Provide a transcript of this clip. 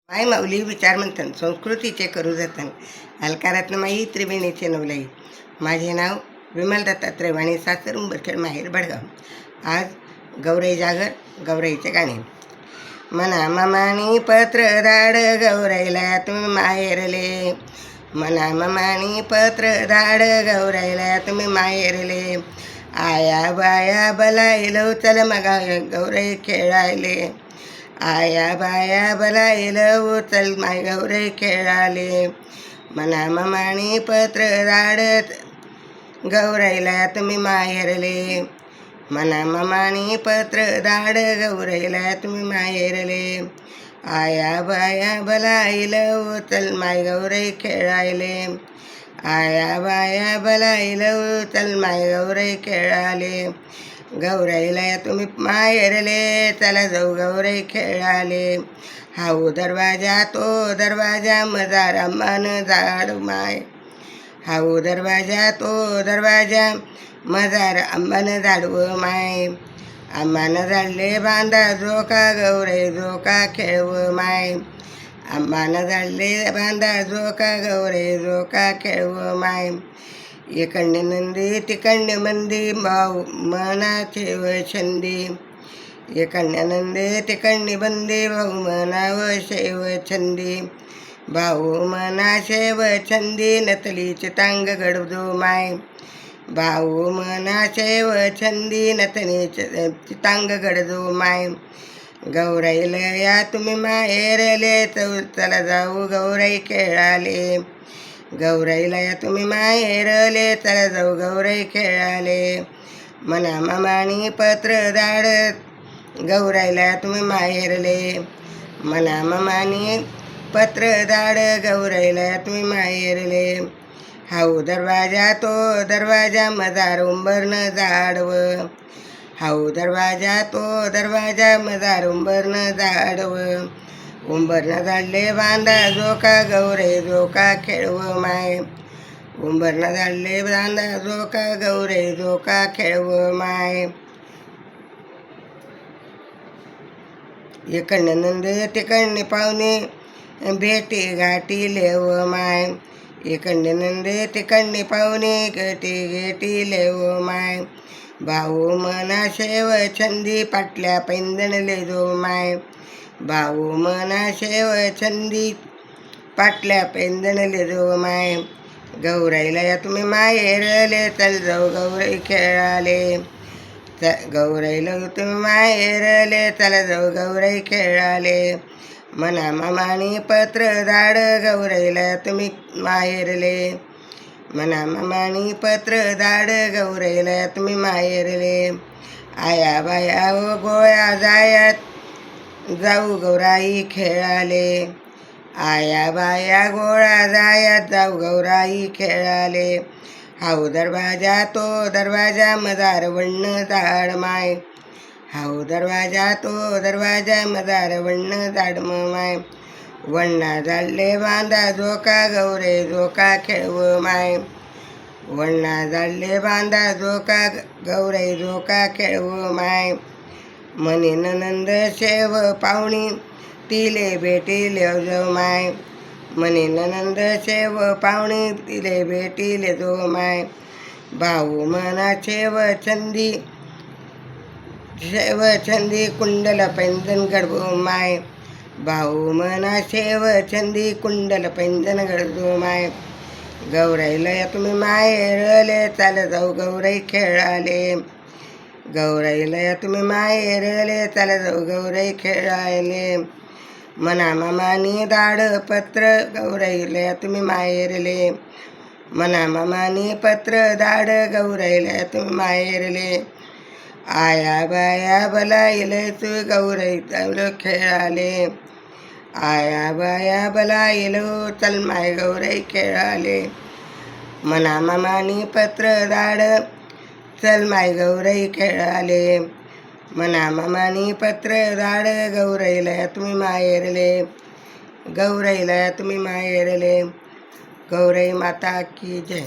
माय माऊली विचार मंथन संस्कृतीचे करू जतन अलकारातनं माई त्रिवेणीचे नवलाई. माझे नाव विमल दत्तात्रय वाणी, सासर उंबरखेड, माहेर बडगाव. आज गौराई जागर, गौराईचे गाणे. मना ममानी पत्र धाड गौराईला तुम्ही माहेरले, मना ममानी पत्र धाड गौराईला तुम्ही माहेरले. आया बाया बलायलो चल मगा गौराई खेळायले, आया बाया बलायलो चल माय गौराई खेळाले. मना ममानी पत्र धाडत गौराईला तुम्ही माहेरले, मना ममानी पत्र धाड गौराईला तुम्ही माहेरले. आया बाया बलायलो चल माय गौराई खेळायले, आया बाया बलायलो चल माय गौराई खेळाले. गौराईला तुम्ही माहेरले चला जाऊ गौराई खेळाले. हाऊ दरवाजा तो दरवाजा मजार मन झाड माय, हाऊ दरवाजा तो दरवाजा मजार अंबानं झाडवं माय. आंबानं झाडले बांधा झोका गौराई झोका खेळवं माय, आंबानं झाडले बांधा झोका गौराई झोका खेळवं माय. इकडे नंदी तिकडे मंदी भाऊ मनाचे व छंदी, इकडे नंदी तिकडे बंदी भाऊ मनाव शेव छंदी. भाऊ मनाशे व छंदी नतलीचे तांग गडदो माय, भाऊ मनाशे व छंदी नतलीचे तांग गडदो माय. गौराईला या तुम्ही माहेरले चला जाऊ गौराई खेळाले, गौराईला या तुम्ही माहेरले चला जाऊ गौराई खेळाले. मना ममानी पत्र धाडत गौराईला तुम्ही माहेरले, मना ममानी पत्र धाड गौराईला तुम्ही माहेरले. हाऊ दरवाजा तो दरवाजा मजार उंबरनं झाडवं, हाऊ दरवाजा तो दरवाजा मजार उंबरनं झाडवं. उंबरनं झाडले बांधा झोका गौराई झोका खेळवं माय, उंबरनं झाडले बांधा झोका गौराई झोका खेळवं माय. इकडनं नंद तिकडने पाहुणे भेटी गाठी लेव माय, इकडे नंद तिकडने पाहुणे गेटी गेटी लेव माय. भाऊ मना शेव छंदी पाटल्या पैंजणले जो माय, भाऊ मना शेव छंदी पाटल्या पैंजणले जो माय. गौराईला या तुम्ही माहेरले चल जाऊ गौराई खेळाले, गौराईला तुम्ही माहेरले चला जाऊ गौराई खेळाले. मना ममानी पत्र धाड गौराईला तुम्ही माहेरले, मना ममानी पत्र धाड गौराईला तुम्ही माहेरले. आया बाया व गोळ्या जायात जाऊ गौराई खेळाले, आया बाया गोळा जायात जाऊ गौराई खेळाले. हाऊ दरवाजा तो दरवाजा मजार वण्ण झाड माय, हाऊ दरवाजा तो दरवाजा मजार वण्ण झाड माय. वण्णा झाडले बांधा झोका गौराई झोका खेळव माय, वण्णा झाडले बांधा झोका गौराई झोका खेळव माय. मनी नंद शेव पाहुणी तिले भेटीले जो माय, मनी नंद शेव पाहुणी तिले भेटीले जो माय. भाऊ मना शेव छंदी शेव छंदी कुंडल पैंजन गडबो माय, भाऊ मना शेव छंदी कुंडल पैंजन गडबो माय. गौराईला या तुम्ही माहेरले चाल जाऊ गौराई खेळाले, गौराईला या तुम्ही माहेरले चाल जाऊ गौराई खेळाले. मना ममानी दाड पत्र गौराईला या तुम्ही माहेरले, मना ममानी पत्र धाड गौराईला या तुम्ही माहेरले. आया बाया बलायले तू गौराई खेळाले, आया बाया बलायलो चल माय गौराई खेळाले. मना ममानी पत्र धाड चल माय गौराई खेळाले, मना ममानी पत्र धाड गौराईला तुम्ही माहेरले, गौराईला तुम्ही माहेरले. गौराई माता की जय.